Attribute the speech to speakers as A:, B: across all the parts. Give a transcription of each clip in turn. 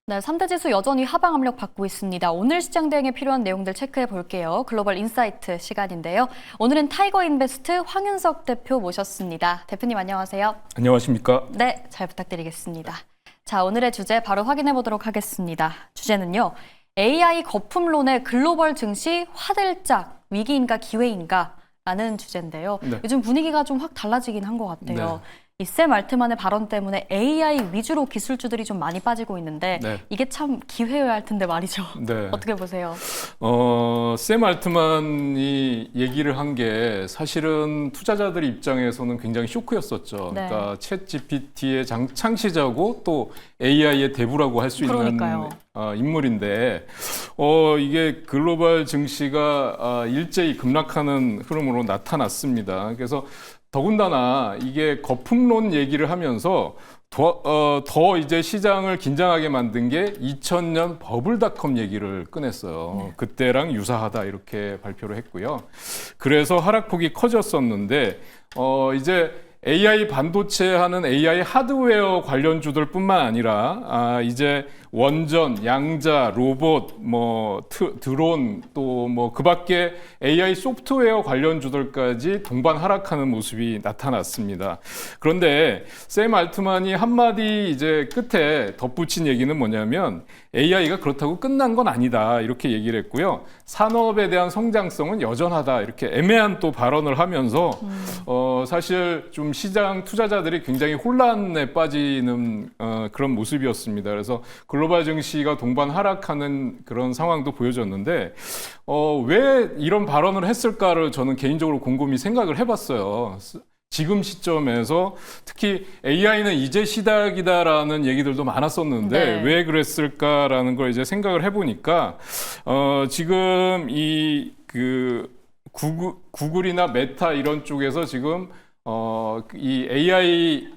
A: 네, 3대 지수 여전히 하방 압력 받고 있습니다. 오늘 시장 대응에 필요한 내용들 체크해 볼게요. 글로벌 인사이트 시간인데요. 오늘은 타이거 인베스트 황윤석 대표 모셨습니다. 대표님 안녕하세요.
B: 안녕하십니까?
A: 네, 잘 부탁드리겠습니다. 자, 오늘의 주제 바로 확인해 보도록 하겠습니다. 주제는요. AI 거품론의 글로벌 증시 화들짝 위기인가 기회인가? 라는 주제인데요.
B: 네.
A: 요즘 분위기가 좀 확 달라지긴 한 것 같아요.
B: 네.
A: 이 샘 알트만의 발언 때문에 AI 위주로 기술주들이 좀 많이 빠지고 있는데
B: 네.
A: 이게 참 기회여야 할 텐데 말이죠.
B: 네.
A: 어떻게 보세요?
B: 샘 알트만이 얘기를 한 게 사실은 투자자들 입장에서는 굉장히 쇼크였었죠.
A: 네.
B: 그러니까 챗 GPT의 창시자고 또 AI의 대부라고 할 수 있는
A: 그러니까요.
B: 인물인데 이게 글로벌 증시가 일제히 급락하는 흐름으로 나타났습니다. 그래서 더군다나 이게 거품론 얘기를 하면서 더 이제 시장을 긴장하게 만든 게 2000년 버블닷컴 얘기를 꺼냈어요.
A: 네.
B: 그때랑 유사하다 이렇게 발표를 했고요. 그래서 하락폭이 커졌었는데 이제 AI 반도체 하는 AI 하드웨어 관련주들뿐만 아니라 이제 원전, 양자, 로봇, 드론 또 뭐 그밖에 AI 소프트웨어 관련주들까지 동반 하락하는 모습이 나타났습니다. 그런데 샘 알트만이 한마디 이제 끝에 덧붙인 얘기는 뭐냐면 AI가 그렇다고 끝난 건 아니다 이렇게 얘기를 했고요. 산업에 대한 성장성은 여전하다 이렇게 애매한 또 발언을 하면서 사실 좀 시장 투자자들이 굉장히 혼란에 빠지는 그런 모습이었습니다. 그래서 글로벌 증시가 동반 하락하는 그런 상황도 보여졌는데 왜 이런 발언을 했을까를 저는 개인적으로 곰곰이 생각을 해봤어요. 지금 시점에서 특히 AI는 이제 시작이다라는 얘기들도 많았었는데
A: 네.
B: 왜 그랬을까라는 걸 이제 생각을 해보니까 지금 구글이나 메타 이런 쪽에서 지금 이 AI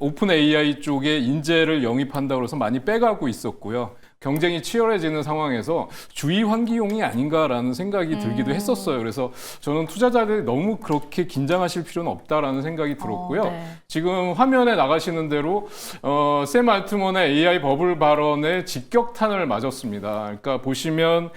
B: 오픈 AI 쪽에 인재를 영입한다고 해서 많이 빼가고 있었고요. 경쟁이 치열해지는 상황에서 주의 환기용이 아닌가라는 생각이 들기도 했었어요. 그래서 저는 투자자들이 너무 그렇게 긴장하실 필요는 없다라는 생각이 들었고요.
A: 네.
B: 지금 화면에 나가시는 대로 샘 알트먼의 AI 버블 발언에 직격탄을 맞았습니다. 그러니까 보시면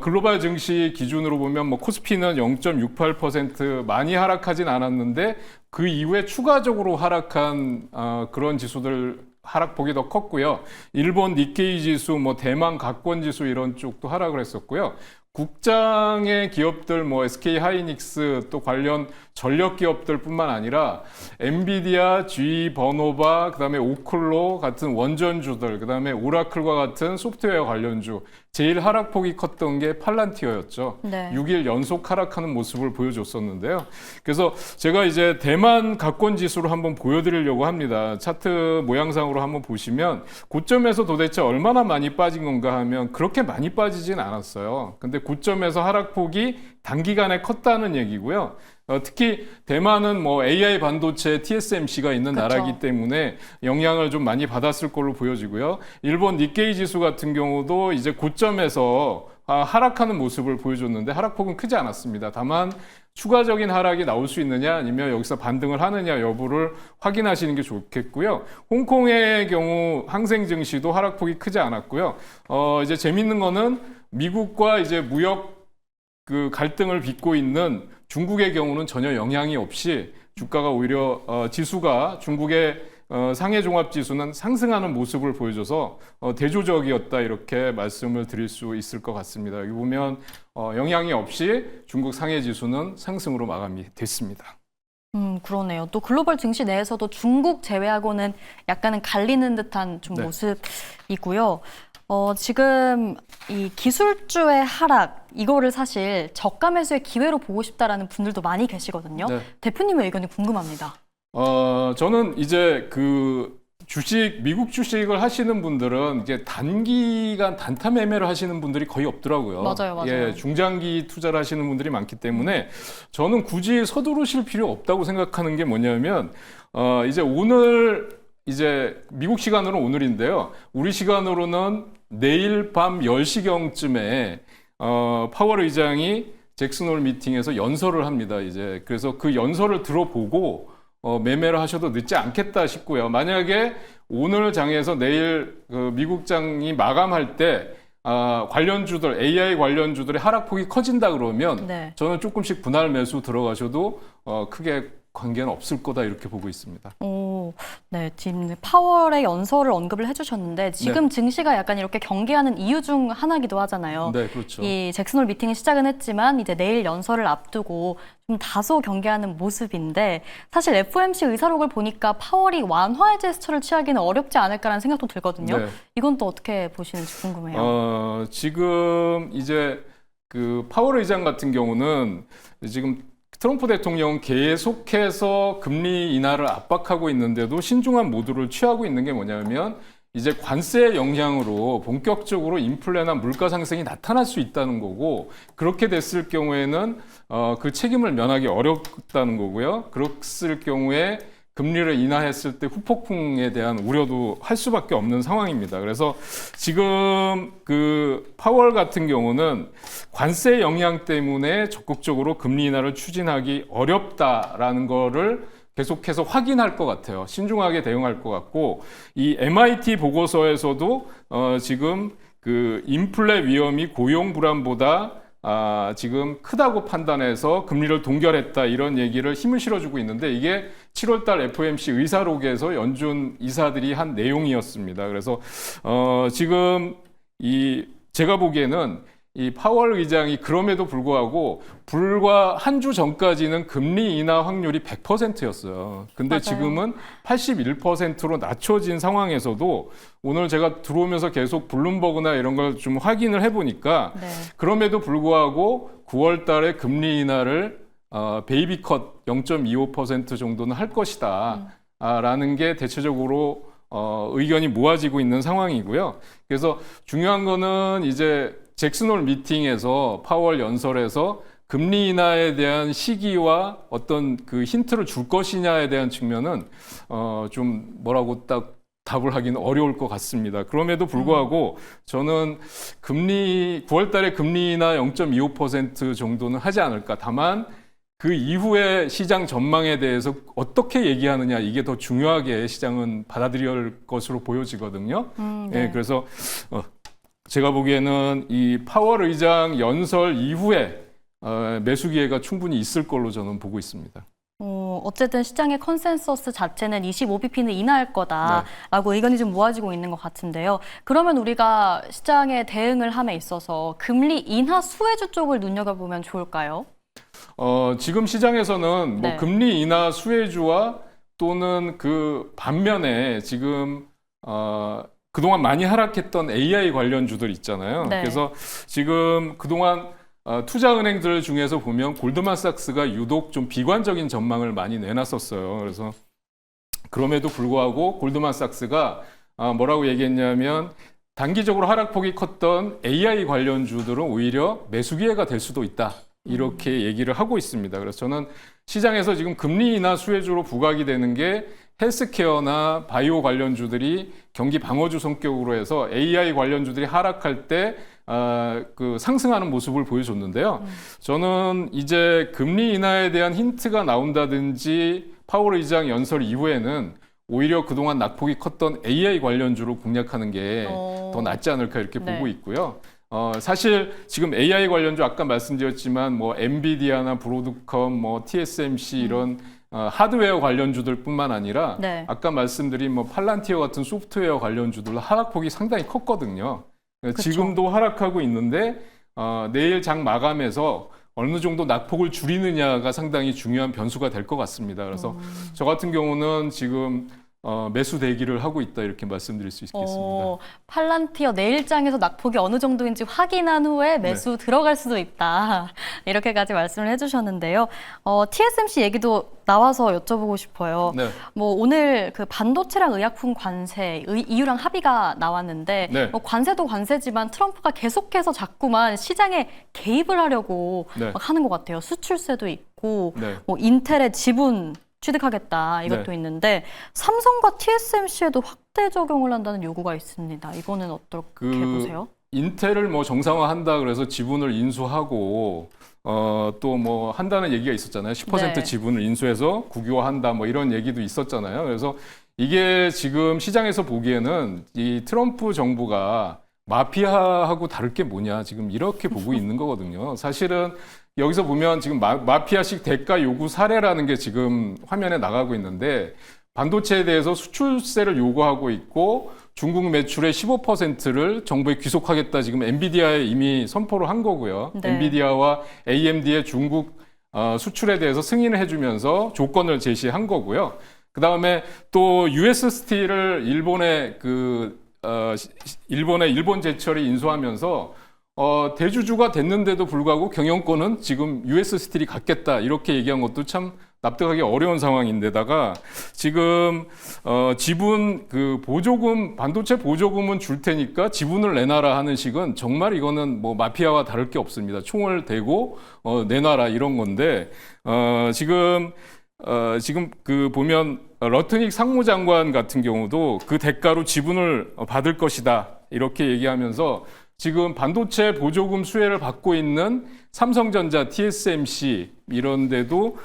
B: 글로벌 증시 기준으로 보면 뭐 코스피는 0.68% 많이 하락하진 않았는데 그 이후에 추가적으로 하락한 그런 지수들 하락폭이 더 컸고요. 일본 니케이 지수, 뭐 대만 가권 지수 이런 쪽도 하락을 했었고요. 국장의 기업들, 뭐 SK 하이닉스 또 관련 전력 기업들뿐만 아니라 엔비디아, GE 버노바, 그다음에 오클로 같은 원전주들, 그다음에 오라클과 같은 소프트웨어 관련주 제일 하락폭이 컸던 게 팔란티어였죠.
A: 네.
B: 6일 연속 하락하는 모습을 보여줬었는데요. 그래서 제가 이제 대만 가권 지수를 한번 보여드리려고 합니다. 차트 모양상으로 한번 보시면 고점에서 도대체 얼마나 많이 빠진 건가 하면 그렇게 많이 빠지진 않았어요. 근데 고점에서 하락폭이 단기간에 컸다는 얘기고요. 특히 대만은 뭐 AI 반도체 TSMC가 있는
A: 그쵸.
B: 나라이기 때문에 영향을 좀 많이 받았을 걸로 보여지고요. 일본 니케이 지수 같은 경우도 이제 고점에서 하락하는 모습을 보여줬는데 하락폭은 크지 않았습니다. 다만 추가적인 하락이 나올 수 있느냐 아니면 여기서 반등을 하느냐 여부를 확인하시는 게 좋겠고요. 홍콩의 경우 항생 증시도 하락폭이 크지 않았고요. 이제 재밌는 거는 미국과 이제 무역 갈등을 빚고 있는 중국의 경우는 전혀 영향이 없이 주가가 오히려 지수가 중국의 상해 종합 지수는 상승하는 모습을 보여줘서 대조적이었다 이렇게 말씀을 드릴 수 있을 것 같습니다. 여기 보면 영향이 없이 중국 상해 지수는 상승으로 마감이 됐습니다.
A: 그러네요. 또 글로벌 증시 내에서도 중국 제외하고는 약간은 갈리는 듯한 좀
B: 네.
A: 모습이고요. 지금 이 기술주의 하락, 이거를 사실 저가 매수의 기회로 보고 싶다라는 분들도 많이 계시거든요.
B: 네.
A: 대표님의 의견이 궁금합니다.
B: 저는 이제 미국 주식을 하시는 분들은 이제 단기간 단타 매매를 하시는 분들이 거의 없더라고요.
A: 맞아요.
B: 예, 중장기 투자를 하시는 분들이 많기 때문에 저는 굳이 서두르실 필요 없다고 생각하는 게 뭐냐면, 이제 오늘, 이제 미국 시간으로는 오늘인데요. 우리 시간으로는 내일 밤 10시경쯤에 파월 의장이 잭슨홀 미팅에서 연설을 합니다. 이제 그래서 그 연설을 들어보고 매매를 하셔도 늦지 않겠다 싶고요. 만약에 오늘 장에서 내일 그 미국장이 마감할 때 관련주들, AI 관련주들의 하락폭이 커진다 그러면
A: 네.
B: 저는 조금씩 분할 매수 들어가셔도 크게 관계는 없을 거다 이렇게 보고 있습니다.
A: 오, 네, 지금 파월의 연설을 언급을 해주셨는데 지금 증시가 약간 이렇게 경계하는 이유 중 하나기도 하잖아요.
B: 네, 그렇죠.
A: 이 잭슨홀 미팅이 시작은 했지만 이제 내일 연설을 앞두고 좀 다소 경계하는 모습인데 사실 FOMC 의사록을 보니까 파월이 완화의 제스처를 취하기는 어렵지 않을까라는 생각도 들거든요.
B: 네.
A: 이건 또 어떻게 보시는지 궁금해요.
B: 지금 이제 그 파월 의장 같은 경우는 지금 트럼프 대통령은 계속해서 금리 인하를 압박하고 있는데도 신중한 모드를 취하고 있는 게 뭐냐면 이제 관세의 영향으로 본격적으로 인플레나 물가 상승이 나타날 수 있다는 거고 그렇게 됐을 경우에는 그 책임을 면하기 어렵다는 거고요. 그랬을 경우에 금리를 인하했을 때 후폭풍에 대한 우려도 할 수밖에 없는 상황입니다. 그래서 지금 그 파월 같은 경우는 관세 영향 때문에 적극적으로 금리 인하를 추진하기 어렵다라는 거를 계속해서 확인할 것 같아요. 신중하게 대응할 것 같고 이 MIT 보고서에서도 지금 그 인플레 위험이 고용 불안보다 지금 크다고 판단해서 금리를 동결했다 이런 얘기를 힘을 실어주고 있는데 이게 7월달 FOMC 의사록에서 연준 이사들이 한 내용이었습니다. 그래서 지금 제가 보기에는 이 파월 의장이 그럼에도 불구하고 불과 한 주 전까지는 금리 인하 확률이 100%였어요. 근데
A: 맞아요.
B: 지금은 81%로 낮춰진 상황에서도 오늘 제가 들어오면서 계속 블룸버그나 이런 걸 좀 확인을 해보니까
A: 네.
B: 그럼에도 불구하고 9월 달에 금리 인하를 베이비 컷 0.25% 정도는 할 것이다. 라는 게 대체적으로 의견이 모아지고 있는 상황이고요. 그래서 중요한 거는 이제 잭슨홀 미팅에서 파월 연설에서 금리 인하에 대한 시기와 어떤 그 힌트를 줄 것이냐에 대한 측면은 좀 뭐라고 딱 답을 하기는 어려울 것 같습니다. 그럼에도 불구하고 저는 9월 달에 금리 인하 0.25% 정도는 하지 않을까. 다만 그 이후에 시장 전망에 대해서 어떻게 얘기하느냐 이게 더 중요하게 시장은 받아들일 것으로 보여지거든요.
A: 네.
B: 네, 그래서 제가 보기에는 이 파월 의장 연설 이후에 매수 기회가 충분히 있을 걸로 저는 보고 있습니다.
A: 어쨌든 시장의 컨센서스 자체는 25bp는 인하할 거다라고 의견이 좀 모아지고 있는 것 같은데요. 그러면 우리가 시장에 대응을 함에 있어서 금리 인하 수혜주 쪽을 눈여겨보면 좋을까요?
B: 지금 시장에서는 뭐
A: 네.
B: 금리 인하 수혜주와 또는 그 반면에 지금 그동안 많이 하락했던 AI 관련주들 있잖아요.
A: 네.
B: 그래서 지금 그동안 투자은행들 중에서 보면 골드만삭스가 유독 좀 비관적인 전망을 많이 내놨었어요. 그래서 그럼에도 불구하고 골드만삭스가 뭐라고 얘기했냐면 단기적으로 하락폭이 컸던 AI 관련주들은 오히려 매수 기회가 될 수도 있다. 이렇게 얘기를 하고 있습니다. 그래서 저는 시장에서 지금 금리 인하 수혜주로 부각이 되는 게 헬스케어나 바이오 관련주들이 경기 방어주 성격으로 해서 AI 관련주들이 하락할 때 그 상승하는 모습을 보여줬는데요. 저는 이제 금리 인하에 대한 힌트가 나온다든지 파월 의장 연설 이후에는 오히려 그동안 낙폭이 컸던 AI 관련주로 공략하는 게 더 낫지 않을까 이렇게
A: 네.
B: 보고 있고요. 사실 지금 AI 관련주 아까 말씀드렸지만 뭐 엔비디아나 브로드컴, 뭐 TSMC 이런 하드웨어 관련주들뿐만 아니라
A: 네.
B: 아까 말씀드린 뭐 팔란티어 같은 소프트웨어 관련주들 하락폭이 상당히 컸거든요. 지금도 하락하고 있는데 내일 장 마감에서 어느 정도 낙폭을 줄이느냐가 상당히 중요한 변수가 될 것 같습니다. 그래서 저 같은 경우는 지금 매수 대기를 하고 있다 이렇게 말씀드릴 수 있겠습니다.
A: 팔란티어 내일장에서 낙폭이 어느 정도인지 확인한 후에 매수 들어갈 수도 있다. 이렇게까지 말씀을 해주셨는데요. TSMC 얘기도 나와서 여쭤보고 싶어요.
B: 네.
A: 뭐 오늘 그 반도체랑 의약품 관세, EU랑 합의가 나왔는데
B: 네.
A: 뭐 관세도 관세지만 트럼프가 계속해서 자꾸만 시장에 개입을 하려고
B: 네.
A: 막 하는 것 같아요. 수출세도 있고
B: 네.
A: 뭐 인텔의 지분 취득하겠다 이것도 있는데 삼성과 TSMC에도 확대 적용을 한다는 요구가 있습니다. 이거는 어떻게 보세요?
B: 인텔을 뭐 정상화한다 그래서 지분을 인수하고 또 뭐 한다는 얘기가 있었잖아요. 10%
A: 네.
B: 지분을 인수해서 국유화한다 뭐 이런 얘기도 있었잖아요. 그래서 이게 지금 시장에서 보기에는 이 트럼프 정부가 마피아하고 다를 게 뭐냐 지금 이렇게 보고 있는 거거든요. 사실은 여기서 보면 지금 마피아식 대가 요구 사례라는 게 지금 화면에 나가고 있는데 반도체에 대해서 수출세를 요구하고 있고 중국 매출의 15%를 정부에 귀속하겠다 지금 엔비디아에 이미 선포를 한 거고요.
A: 네.
B: 엔비디아와 AMD의 중국 수출에 대해서 승인을 해주면서 조건을 제시한 거고요. 그 다음에 또 US 스틸을 일본 제철이 인수하면서 대주주가 됐는데도 불구하고 경영권은 지금 US 스틸이 갖겠다 이렇게 얘기한 것도 참 납득하기 어려운 상황인데다가 지금 지분 그 보조금 반도체 보조금은 줄 테니까 지분을 내놔라 하는 식은 정말 이거는 뭐 마피아와 다를 게 없습니다. 총을 대고 내놔라 이런 건데 지금 그 보면 러트닉 상무장관 같은 경우도 그 대가로 지분을 받을 것이다 이렇게 얘기하면서 지금 반도체 보조금 수혜를 받고 있는 삼성전자, TSMC 이런 데도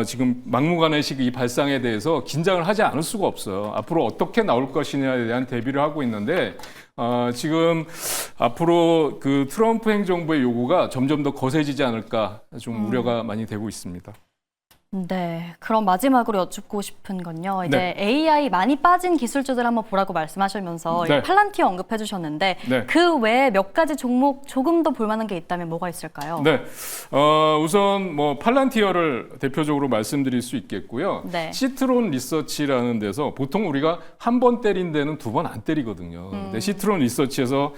B: 지금 막무가내식 이 발상에 대해서 긴장을 하지 않을 수가 없어요. 앞으로 어떻게 나올 것이냐에 대한 대비를 하고 있는데 지금 앞으로 그 트럼프 행정부의 요구가 점점 더 거세지지 않을까 좀 우려가 많이 되고 있습니다.
A: 네, 그럼 마지막으로 여쭙고 싶은 건요. 이제
B: 네.
A: AI 많이 빠진 기술주들 한번 보라고 말씀하시면서
B: 네.
A: 팔란티어 언급해 주셨는데
B: 네.
A: 그 외에 몇 가지 종목 조금 더 볼만한 게 있다면 뭐가 있을까요?
B: 네, 우선 뭐 팔란티어를 대표적으로 말씀드릴 수 있겠고요.
A: 네.
B: 시트론 리서치라는 데서 보통 우리가 한 번 때린 데는 두 번 안 때리거든요. 근데 시트론 리서치에서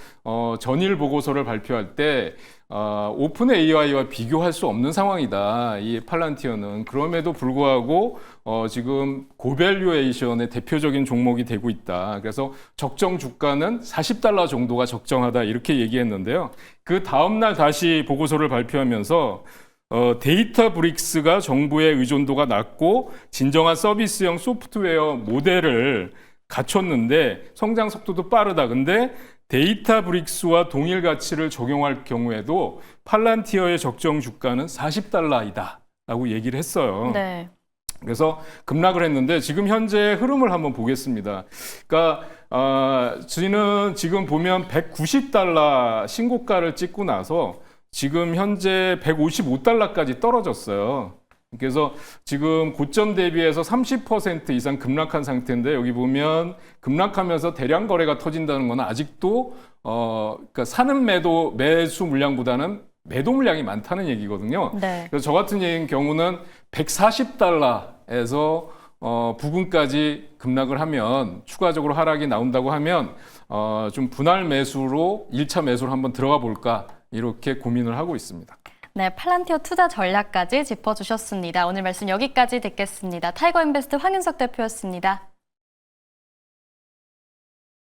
B: 전일 보고서를 발표할 때 오픈 AI와 비교할 수 없는 상황이다. 이 팔란티어는 그럼에도 불구하고 지금 고밸류에이션의 대표적인 종목이 되고 있다. 그래서 적정 주가는 $40 정도가 적정하다 이렇게 얘기했는데요. 그 다음 날 다시 보고서를 발표하면서 데이터 브릭스가 정부의 의존도가 낮고 진정한 서비스형 소프트웨어 모델을 갖췄는데 성장 속도도 빠르다. 근데 데이터 브릭스와 동일 가치를 적용할 경우에도 팔란티어의 적정 주가는 $40이다 라고 얘기를 했어요.
A: 네.
B: 그래서 급락을 했는데 지금 현재 흐름을 한번 보겠습니다. 그러니까 지금 보면 $190 신고가를 찍고 나서 지금 현재 $155까지 떨어졌어요. 그래서 지금 고점 대비해서 30% 이상 급락한 상태인데 여기 보면 급락하면서 대량 거래가 터진다는 건 아직도 그러니까 사는 매수 물량보다는 매도 물량이 많다는 얘기거든요.
A: 네.
B: 그래서 저 같은 경우는 $140에서 부근까지 급락을 하면 추가적으로 하락이 나온다고 하면 좀 분할 매수로 1차 매수로 한번 들어가 볼까 이렇게 고민을 하고 있습니다.
A: 네, 팔란티어 투자 전략까지 짚어주셨습니다. 오늘 말씀 여기까지 듣겠습니다. 타이거인베스트 황윤석 대표였습니다.